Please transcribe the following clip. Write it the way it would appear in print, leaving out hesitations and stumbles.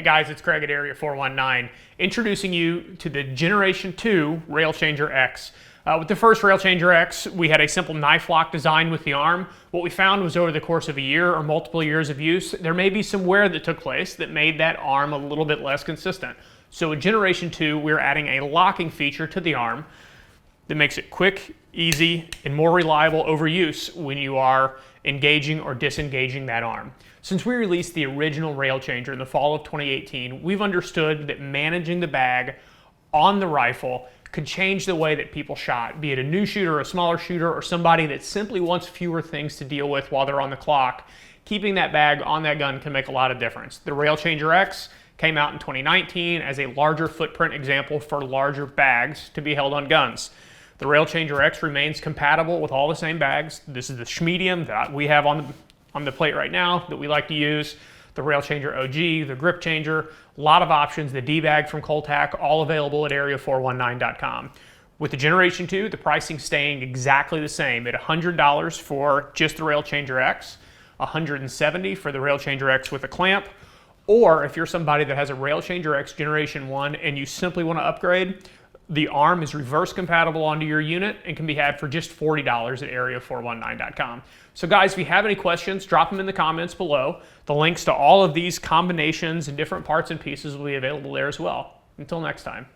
guys, it's Craig at Area 419, introducing you to the Generation 2 RailChanger X. With the first RailChanger X, we had a simple knife lock design with the arm. What we found was over the course of a year or multiple years of use, there may be some wear that took place that made that arm a little bit less consistent. So with Generation 2, we're adding a locking feature to the arm that makes it quick, easy, and more reliable over use when you are engaging or disengaging that arm. Since we released the original RailChanger in the fall of 2018, we've understood that managing the bag on the rifle could change the way that people shot, be it a new shooter, a smaller shooter, or somebody that simply wants fewer things to deal with while they're on the clock. Keeping that bag on that gun can make a lot of difference. The RailChanger X came out in 2019 as a larger footprint example for larger bags to be held on guns. The RailChanger X remains compatible with all the same bags. This is the medium that we have on the plate right now that we like to use. The RailChanger OG, the Grip Changer, a lot of options, the D-Bag from Coltac, all available at area419.com. With the Generation 2, the pricing staying exactly the same at $100 for just the RailChanger X, $170 for the RailChanger X with a clamp, or if you're somebody that has a RailChanger X Generation 1 and you simply want to upgrade, the arm is reverse compatible onto your unit and can be had for just $40 at area419.com. So guys, if you have any questions, drop them in the comments below. The links to all of these combinations and different parts and pieces will be available there as well. Until next time.